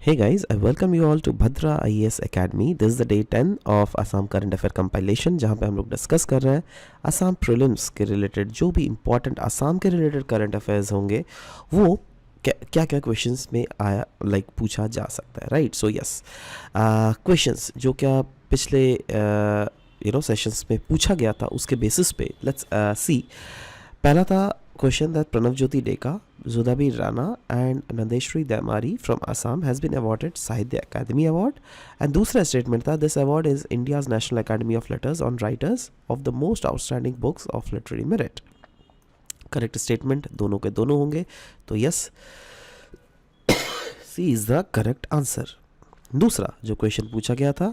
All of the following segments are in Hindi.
Hey guys, I welcome you all to Bhadra IAS Academy. This is the day 10 of Assam Current Affair Compilation जहाँ पे हम लोग डिस्कस कर रहे हैं असम प्रीलिम्स के रिलेटेड जो भी इंपॉर्टेंट असम के रिलेटेड करंट अफेयर्स होंगे वो क्या क्या क्वेश्चंस में आया पूछा जा सकता है, राइट? सो यस, क्वेश्चंस जो क्या पिछले सेशंस में पूछा गया था उसके बेसिस पे लेट्स सी. पहला था question that Pranav Jyoti Deka, Zudabir Rana and Nandeshri Damari from Assam has been awarded Sahitya Academy Award. And दूसरा statement था this award is India's National Academy of Letters on writers of the most outstanding books of literary merit. Correct statement दोनों के दोनों होंगे, तो yes, C is the correct answer. दूसरा जो क्वेश्चन पूछा गया था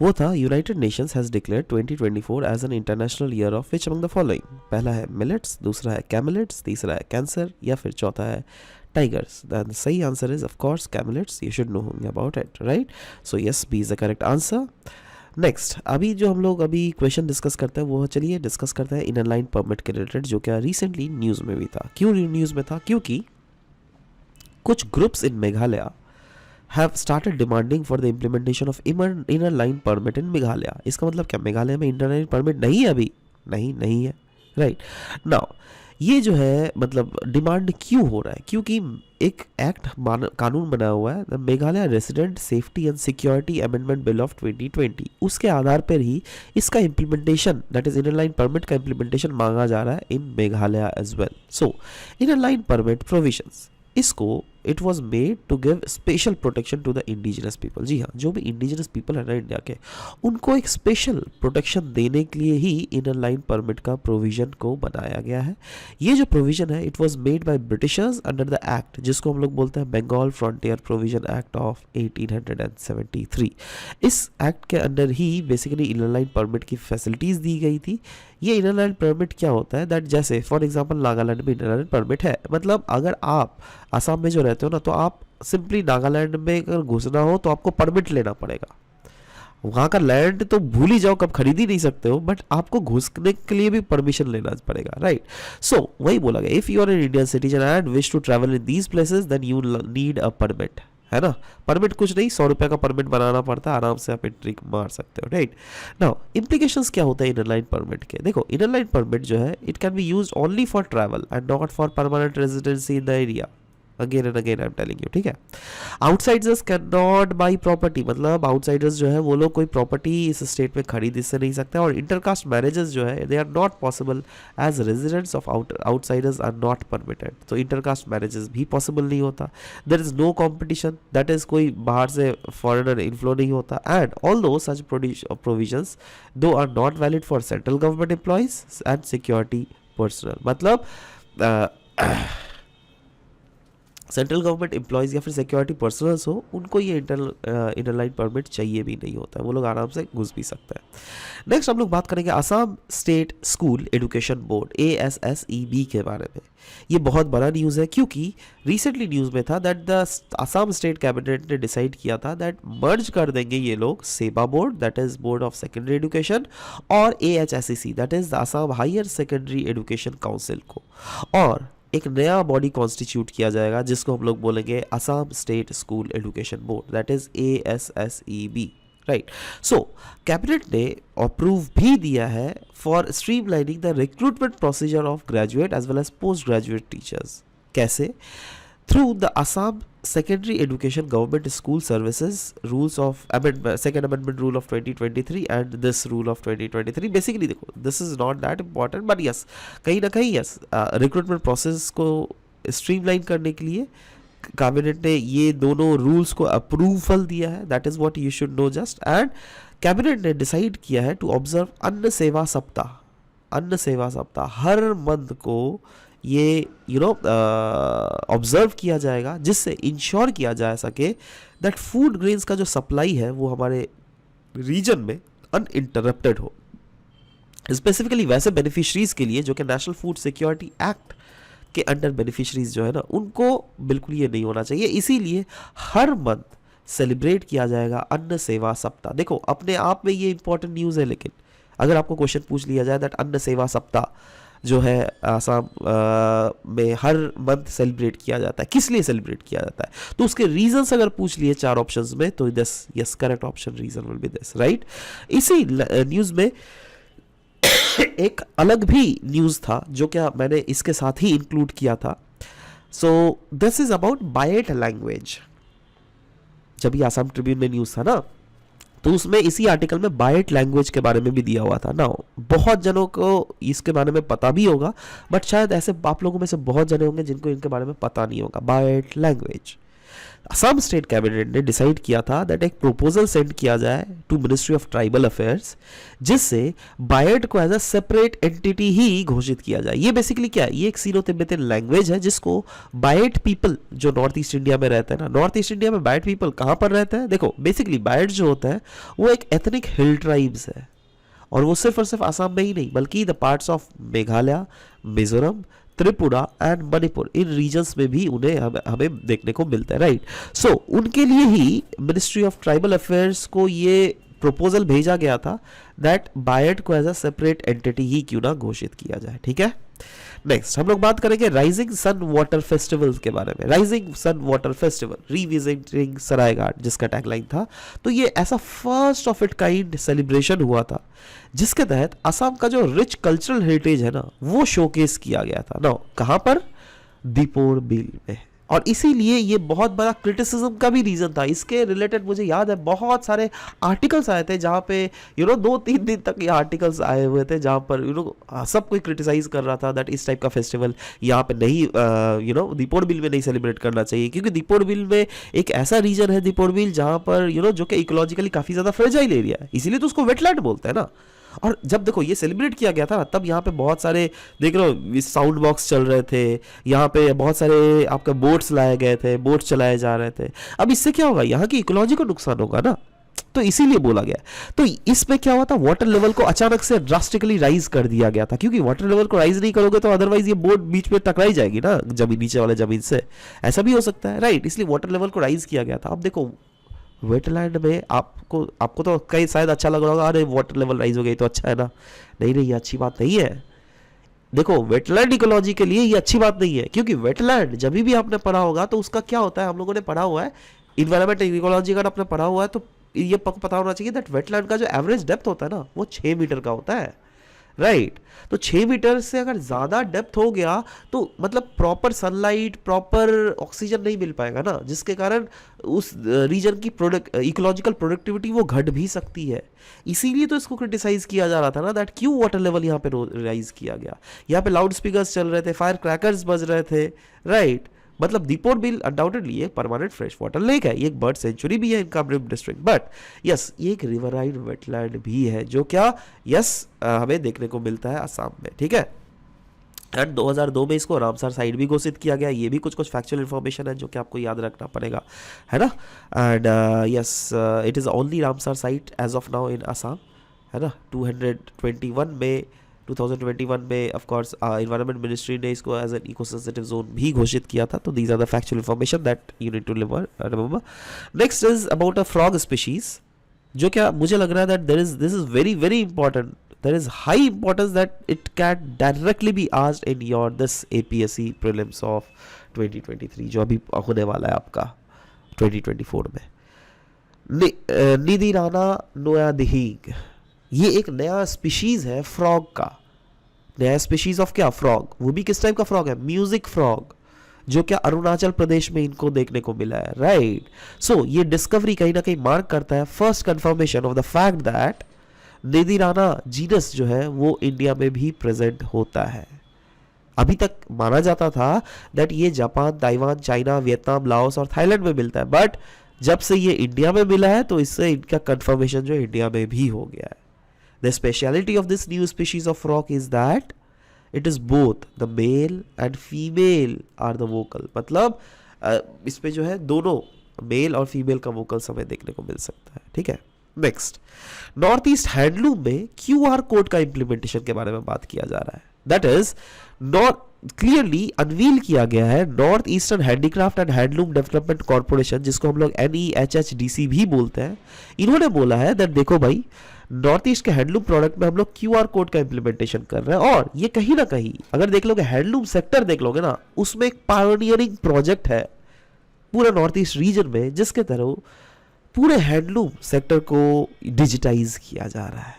वो था United Nations has declared 2024 as an international year of which among the following. पहला है मिलेट्स, दूसरा है कैमिलेट्स, तीसरा है कैंसर या फिर चौथा है टाइगर्स. द सही answer is of course camelids. You should know about it, right? So yes, B is the correct answer. Next, अभी जो हम लोग अभी क्वेश्चन डिस्कस करते हैं वो चलिए डिस्कस करते हैं इनर लाइन परमिट के रिलेटेड जो क्या रिसेंटली न्यूज़ में भी था. क्यों न्यूज़ में था? क्योंकि कुछ groups in Meghalaya have started demanding for the implementation of inner line permit in Meghalaya. इसका मतलब क्या मेघालय में inner line permit नहीं है अभी? नहीं है, राइट? नाउ ये जो है मतलब डिमांड क्यों हो रहा है? क्योंकि एक एक्ट कानून बना हुआ है the Meghalaya resident safety and security amendment bill of 2020. उसके आधार पर ही इसका implementation that is inner line permit का इम्प्लीमेंटेशन मांगा जा रहा है in Meghalaya as well. So inner line permit provisions, इसको it was made to give special protection to the indigenous people. जी हाँ, जो भी इंडिजिनस पीपल है ना इंडिया के, उनको एक स्पेशल प्रोटेक्शन देने के लिए ही इनर लाइन परमिट का प्रोविजन को बनाया गया है. ये जो प्रोविजन है it was made by Britishers under the act जिसको हम लोग बोलते हैं Bengal frontier provision act of 1873. इस एक्ट के अंडर ही बेसिकली इनर लाइन परमिट की फैसिलिटीज़ दी गई थी. ये इनर लाइन परमिट क्या होता है दैट जैसे फॉर एग्जांपल नागालैंड में इनर लाइन परमिट है, मतलब अगर आप असम में जो रहते हो ना तो आप सिंपली नागालैंड में अगर घुसना हो तो आपको परमिट लेना पड़ेगा. वहाँ का लैंड तो भूल ही जाओ, कब खरीद ही नहीं सकते हो, बट आपको घुसने के लिए भी परमिशन लेना पड़ेगा, राइट? सो वही बोला गया, if you are an Indian citizen and wish to travel in these places then you need a permit, है ना? परमिट कुछ नहीं, 100 रुपये का परमिट बनाना पड़ता है, आराम से आप एंट्री मार सकते हो, राइट? नाउ इम्प्लीकेशंस क्या होता है इनर लाइन परमिट के? देखो, इनर लाइन परमिट जो है it can be used only for travel and not for permanent residency in the area. Again and again I am telling you, ठीक है? Outsiders can not by property, मतलब आउटसाइडर्स जो है वो लोग कोई प्रॉपर्टी इस स्टेट में खरीद इससे नहीं सकते. और इंटरकास्ट मैरिजेस जो है they are not possible as residents of outsiders are not permitted. तो इंटरकास्ट मैरिजेस भी पॉसिबल नहीं होता. There is no competition, that is कोई बाहर से फॉरेनर इन्फ्लो नहीं होता. And all though such provisions though are not valid for central government employees and security personnel. मतलब सेंट्रल गवर्नमेंट एम्प्लॉयज़ या फिर सिक्योरिटी पर्सनल्स हो, उनको ये इनर लाइन परमिट चाहिए भी नहीं होता है, वो लोग आराम से घुस भी सकते हैं. नेक्स्ट हम लोग बात करेंगे Assam state school education board ASSEB के बारे में. ये बहुत बड़ा न्यूज़ है क्योंकि रिसेंटली न्यूज़ में था that the Assam state cabinet ने डिसाइड किया था दैट मर्ज कर देंगे ये लोग SEBA board that is board of secondary education और AHSEC that is the Assam higher secondary education council को, और एक नया बॉडी कॉन्स्टिट्यूट किया जाएगा जिसको हम लोग बोलेंगे Assam state school education board that is ASSEB, right? So cabinet ने अप्रूव भी दिया है for streamlining the recruitment procedure of graduate as well as post graduate teachers. कैसे? Through the Assam secondary education government school services rules of second amendment rule of 2023 and this rule of 2023. basically देखो, this is not that important but yes, कहीं ना कहीं yes, recruitment process को streamline करने के लिए कैबिनेट ने ये दोनों रूल्स को अप्रूवल दिया है. That is what you should know just. And cabinet ने डिसाइड किया है टू ऑब्जर्व अन्न सेवा सप्ताह. अन्न सेवा सप्ताह हर मंथ को ये ऑब्जर्व किया जाएगा जिससे इंश्योर किया जा सके दैट फूड ग्रेन्स का जो सप्लाई है वो हमारे रीजन में अनइंटरप्टेड हो. स्पेसिफिकली वैसे बेनिफिशरीज के लिए जो कि नेशनल फूड सिक्योरिटी एक्ट के अंडर बेनिफिशरीज जो है ना, उनको बिल्कुल ये नहीं होना चाहिए. इसीलिए हर मंथ सेलिब्रेट किया जाएगा अन्न सेवा सप्ताह. देखो, अपने आप में ये इंपॉर्टेंट न्यूज़ है, लेकिन अगर आपको क्वेश्चन पूछ लिया जाए दैट अन्न सेवा सप्ताह जो है आसाम में हर मंथ सेलिब्रेट किया जाता है, किस लिए सेलिब्रेट किया जाता है? तो उसके रीजंस अगर पूछ लिए 4 ऑप्शंस में तो this, yes correct option reason will be this, right. इसी न्यूज़ में एक अलग भी न्यूज़ था जो क्या मैंने इसके साथ ही इंक्लूड किया था। सो दिस इज अबाउट बायट लैंग्वेज। जब ये आसाम ट्रिब्यून में न्यूज़ था ना, तो उसमें इसी आर्टिकल में बायट लैंग्वेज के बारे में भी दिया हुआ था ना। बहुत जनों को इसके बारे में पता भी होगा, बट शायद ऐसे आप लोगों में से बहुत जने होंगे जिनको इनके बारे में पता नहीं होगा। Biate language, Assam state cabinet ने डिसाइड किया था दैट एक प्रपोजल सेंड किया जाए to ministry of tribal affairs, जिससे बायट को एज अ सेपरेट एंटिटी ही घोषित किया जाए। ये बेसिकली क्या है, ये एक सीनो तिब्बतन लैंग्वेज है जिसको बायट पीपल जो नॉर्थ ईस्ट इंडिया में रहते हैं ना, नॉर्थ ईस्ट इंडिया में बायट पीपल कहाँ पर रहते हैं? देखो बेसिकली बायट जो होता है वो एक एथनिक हिल ट्राइब्स है, और वो सिर्फ और सिर्फ आसाम में ही नहीं बल्कि the parts of Meghalaya, Mizoram, Tripura and Manipur, इन रीजन्स में भी उन्हें हमें देखने को मिलता है, राइट। सो उनके लिए ही मिनिस्ट्री ऑफ ट्राइबल अफेयर्स को ये प्रपोजल भेजा गया था दैट बायट को एज अ सेपरेट एंटिटी ही क्यों ना घोषित किया जाए, ठीक है। नेक्स्ट हम लोग बात करेंगे राइजिंग सन वाटर फेस्टिवल के बारे में। Rising sun water festival revisiting Saraighat जिसका टैगलाइन था, तो ये ऐसा first of it kind celebration हुआ था जिसके तहत असम का जो रिच कल्चरल हेरिटेज है ना वो शोकेस किया गया था ना। कहां पर? दीपोर बिल में। और इसीलिए ये बहुत बड़ा क्रिटिसिज्म का भी रीजन था। इसके रिलेटेड मुझे याद है बहुत सारे आर्टिकल्स आए थे जहाँ पे 2-3 दिन तक ये आर्टिकल्स आए हुए थे जहाँ पर सब कोई क्रिटिसाइज कर रहा था दैट इस टाइप का फेस्टिवल यहाँ पे नहीं दीपोर बिल में नहीं सेलिब्रेट करना चाहिए, क्योंकि दीपोर बिल में एक ऐसा रीजन है दीपोर बिल जहाँ पर जो कि इकोलॉजिकली काफ़ी ज़्यादा फ्रेजाइल एरिया है, इसीलिए तो उसको वेटलैंड बोलते हैं ना। और जब देखो ये सेलिब्रेट किया गया था तब यहाँ पे बहुत सारे देख रहे हो साउंड बॉक्स चल रहे थे, यहाँ पे बहुत सारे आपके बोट्स लाए गए थे, बोट चलाए जा रहे थे। अब इससे क्या होगा, यहाँ की इकोलॉजी को नुकसान होगा ना, तो इसीलिए बोला गया। तो इसमें क्या हुआ था, वाटर लेवल को अचानक से ड्रास्टिकली राइज कर दिया गया था, क्योंकि वाटर लेवल को राइज नहीं करोगे तो अदरवाइज ये बोट बीच में टकराई जाएगी ना जमीन, नीचे वाले जमीन से, ऐसा भी हो सकता है, राइट। इसलिए वाटर लेवल को राइज किया गया था। अब देखो वेटलैंड में आपको तो कई शायद अच्छा लग रहा होगा, अरे वाटर लेवल राइज हो गई तो अच्छा है ना। नहीं नहीं, ये अच्छी बात नहीं है। देखो वेटलैंड इकोलॉजी के लिए ये अच्छी बात नहीं है, क्योंकि वेटलैंड जब भी आपने पढ़ा होगा तो उसका क्या होता है, हम लोगों ने पढ़ा हुआ है इन्वायरमेंट इकोलॉजी अगर आपने पढ़ा हुआ है तो ये पता होना चाहिए दैट वेटलैंड का जो एवरेज डेप्थ होता है ना वो 6 मीटर का होता है, राइट। तो 6 मीटर से अगर ज़्यादा डेप्थ हो गया तो मतलब प्रॉपर सनलाइट, प्रॉपर ऑक्सीजन नहीं मिल पाएगा ना, जिसके कारण उस रीजन की इकोलॉजिकल प्रोडक्टिविटी वो घट भी सकती है। इसीलिए तो इसको क्रिटिसाइज किया जा रहा था ना दैट क्यों वाटर लेवल यहाँ पे राइज किया गया। यहाँ पे लाउड स्पीकर्स चल रहे थे, फायर क्रैकर्स बज रहे थे, राइट। मतलब दीपोर बिल अनडाउटेडली एक परमानेंट फ्रेश वाटर लेक है, ये एक बर्ड सेंचुरी भी है इन कामरूप डिस्ट्रिक्ट, बट यस ये एक रिवराइन वेटलैंड भी है जो क्या हमें देखने को मिलता है असम में, ठीक है। एंड 2002 में इसको रामसर साइट भी घोषित किया गया। ये भी कुछ फैक्चुअल इन्फॉर्मेशन है जो कि आपको याद रखना पड़ेगा, है ना। And yes it is only Ramsar site as of now in Assam, है ना। 2021 में ऑफ कोर्स एनवायरनमेंट मिनिस्ट्री ने इसको as an eco sensitive zone भी घोषित किया था। तो these are the factual information that you need to remember. Next is about a frog species, जो क्या मुझे लग रहा है that this is very very important, there is high importance that it can directly be asked in your this APSC prelims of 2023 जो अभी होने वाला है आपका 2024 में। निधिराना नोयादिहिग, ये एक नया स्पीशीज है फ्रॉग का, नया स्पीशीज ऑफ क्या, फ्रॉग। वो भी किस टाइप का फ्रॉग है, म्यूजिक फ्रॉग, जो क्या अरुणाचल प्रदेश में इनको देखने को मिला है, राइट। सो ये डिस्कवरी कहीं ना कहीं मार्क करता है first confirmation of the fact that निधिराना जीनस जो है वो इंडिया में भी प्रेजेंट होता है। अभी तक माना जाता था दैट ये Japan, Taiwan, China, Vietnam, Laos और थाईलैंड में मिलता है, बट जब से ये इंडिया में मिला है तो इससे इनका कंफर्मेशन जो इंडिया में भी हो गया है। The speciality of this new species of frog is that it is both the male and female are the vocal, मतलब इस पे जो है दोनों मेल और फीमेल का वोकल्स हमें देखने को मिल सकता है, ठीक है। नेक्स्ट, नॉर्थ ईस्ट हैंडलूम में QR कोड का इम्प्लीमेंटेशन के बारे में बात किया जा रहा है। That is north clearly unveil किया गया है north eastern handicraft and handloom development corporation, जिसको हम लोग NEHHDC भी बोलते हैं। इन्होंने बोला है दैट देखो भाई, नॉर्थ ईस्ट के हैंडलूम प्रोडक्ट में हम लोग QR कोड का इंप्लीमेंटेशन कर रहे हैं, और ये कहीं ना कहीं अगर देख लोगे हैंडलूम सेक्टर देख लोगे ना, उसमें एक पायोनियरिंग प्रोजेक्ट है पूरा नॉर्थ ईस्ट रीजन में, जिसके तरह पूरे हैंडलूम सेक्टर को डिजिटाइज किया जा रहा है।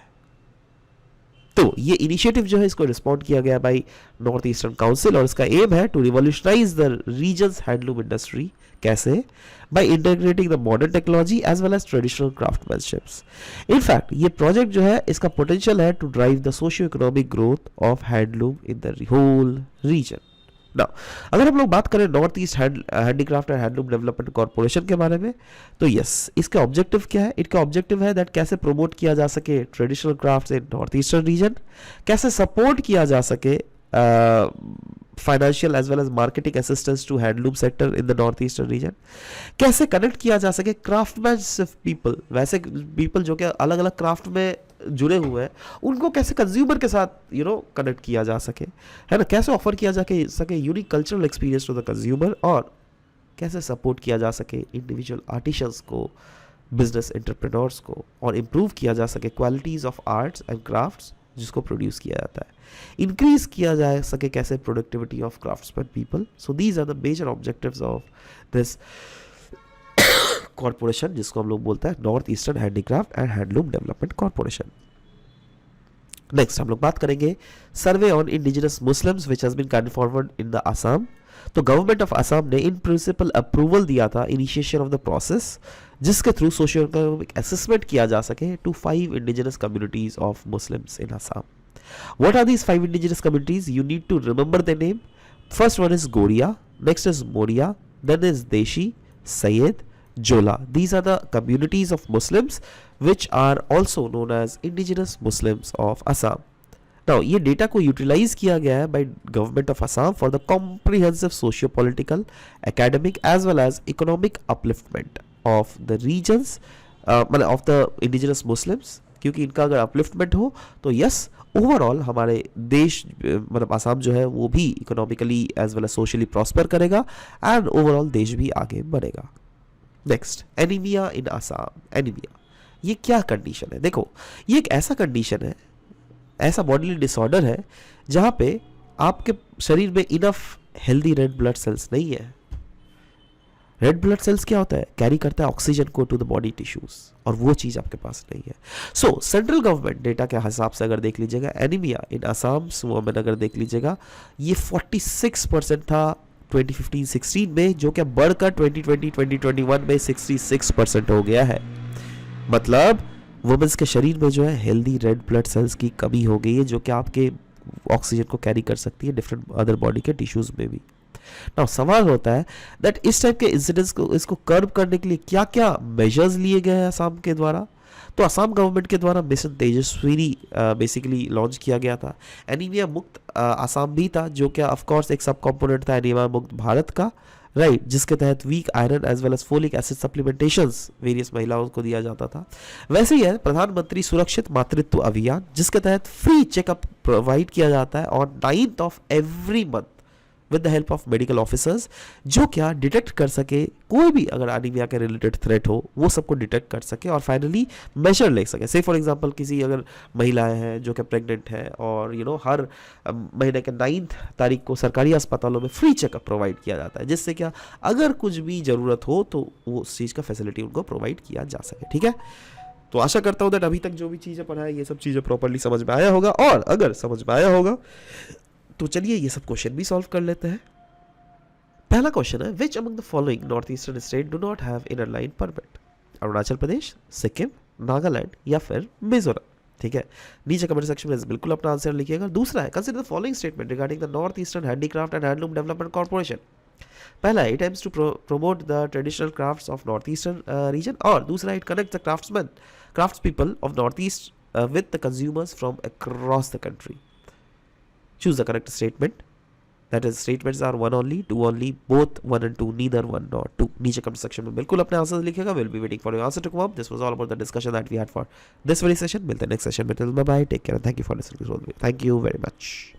तो ये इनिशिएटिव जो है इसको रिस्पॉन्ड किया गया बाय नॉर्थ ईस्टर्न काउंसिल, और इसका एम है to revolutionise the regions handloom industry. कैसे? By integrating the modern technology as well as traditional craftsmanships. In fact ये प्रोजेक्ट जो है इसका पोटेंशियल है to drive the socio economic growth of handloom in the whole region. Now, अगर हम लोग बात करें north east handicraft and handloom development corporation के बारे में, तो यस, इसका ऑब्जेक्टिव क्या है? इसका ऑब्जेक्टिव है दैट कैसे प्रमोट किया जा सके traditional crafts in north eastern region, कैसे सपोर्ट किया जा सके financial as well as marketing assistance to handloom sector in the north eastern region, कैसे कनेक्ट किया जा सके क्राफ्टमैनशिप पीपल, वैसे पीपल जो कि अलग अलग क्राफ्ट में जुड़े हुए हैं, उनको कैसे कंज्यूमर के साथ कनेक्ट किया जा सके, है ना, कैसे ऑफर किया जा सके unique cultural experience to the consumer, और कैसे सपोर्ट किया जा सके इंडिविजुअल आर्टिशंस को, बिजनेस एंटरप्रेन्योर्स को, और इम्प्रूव किया जा सके qualities of arts and crafts जिसको प्रोड्यूस किया जाता है, इंक्रीज किया जा सके कैसे productivity of craftsman people. So these are the major objectives of this corporation, जिसको हम लोग बोलते हैं north eastern handicraft and handloom development corporation. Next हम लोग बात करेंगे survey on indigenous Muslims which has been carried forward in the Assam. तो गवर्नमेंट ऑफ असम ने इन प्रिंसिपल अप्रूवल दिया था इनिशिएशन ऑफ द प्रोसेस, जिसके थ्रू सोशियो इकोनॉमिक असेसमेंट किया जा सके to 5 indigenous communities of Muslims in Assam. What are these 5 indigenous communities? You need to remember their name. First one is Goria, next is Moria, then is Deshi, Sayed, Jola. These are the communities of Muslims which are also known as indigenous Muslims of Assam. Now, ये डेटा को यूटिलाइज किया गया है by government of Assam for the comprehensive socio political, academic as well as economic upliftment of the regions, मतलब ऑफ द इंडिजिनस मुस्लिम्स, क्योंकि इनका अगर अपलिफ्टमेंट हो तो यस ओवरऑल हमारे देश मतलब आसाम जो है वो भी economically as well as socially prosper करेगा एंड ओवरऑल देश भी आगे बढ़ेगा। Next, anaemia in Assam. Anaemia ये क्या कंडीशन है? देखो, ये एक ऐसा कंडीशन है, ऐसा बॉडीली डिसऑर्डर है जहाँ पे आपके शरीर में enough healthy red blood cells नहीं है। रेड ब्लड सेल्स क्या होता है? कैरी करता है ऑक्सीजन को टू द बॉडी टिश्यूज, और वो चीज आपके पास नहीं है। सो सेंट्रल गवर्नमेंट डेटा के हिसाब से अगर देख लीजिएगा, एनीमिया इन आसाम वुमेन अगर देख लीजिएगा, ये 46% था 2015-16 में, जो कि बढ़कर 2020-2021 में 66% हो गया है। मतलब वुमेन्स के शरीर में जो है हेल्दी रेड ब्लड सेल्स की कमी हो गई है, जो कि आपके ऑक्सीजन को कैरी कर सकती है डिफरेंट अदर बॉडी के टिश्यूज में भी। नाउ सवाल होता है दैट इस टाइप के इंसिडेंट्स को इसको कर्व करने के लिए क्या क्या मेजर्स लिए गए हैं असम के द्वारा। तो असम गवर्नमेंट के द्वारा मिशन तेजस्विनी बेसिकली लॉन्च किया गया था। एनीमिया मुक्त असम भी था, जो कि ऑफ कोर्स एक सब कंपोनेंट था एनीमिया मुक्त भारत का, राइट, जिसके तहत week iron as well as folic acid supplementations various महिलाओं को दिया जाता था। वैसे ही है प्रधानमंत्री सुरक्षित मातृत्व अभियान, जिसके तहत फ्री चेकअप प्रोवाइड किया जाता है on 9th of every month with the help of medical officers, जो क्या डिटेक्ट कर सके कोई भी अगर एनीमिया के रिलेटेड थ्रेट हो वो सबको डिटेक्ट कर सके और फाइनली मेजर ले सके। से फॉर एग्जांपल किसी अगर महिलाएं हैं जो कि प्रेग्नेंट है और हर महीने के 9th तारीख को सरकारी अस्पतालों में फ्री चेकअप प्रोवाइड किया जाता है, जिससे क्या अगर कुछ भी ज़रूरत हो तो वो उस चीज़ का फैसिलिटी उनको प्रोवाइड किया जा सके। ठीक है, तो आशा करता हूँ दैट अभी तक जो भी चीज़ें पढ़ाया ये सब चीज़ें प्रॉपरली समझ में आया होगा, और अगर समझ में आया होगा तो चलिए ये सब क्वेश्चन भी सॉल्व कर लेते हैं। पहला क्वेश्चन है, which among the following north eastern state do not have inner line permit? Arunachal Pradesh, Sikkim, Nagaland या फिर मिजोरम? ठीक है, नीचे कमेंट सेक्शन में बिल्कुल अपना आंसर लिखिएगा। दूसरा है, consider the following statement regarding the north eastern handicraft and handloom development corporation. पहला है, it aims to promote the traditional crafts of north eastern region, और दूसरा it connect the crafts people of north east with the consumers from across the country. Choose the correct statement. That is, statements are 1 only, 2 only, both 1 and 2, neither 1 nor 2. नीचे comment section में बिल्कुल अपने आंसर लिखिएगा. We'll be waiting for your answer to come up. This was all about the discussion that we had for this very session. मिलते हैं next session में. Till bye bye. Take care and thank you for listening to this whole video. Thank you very much.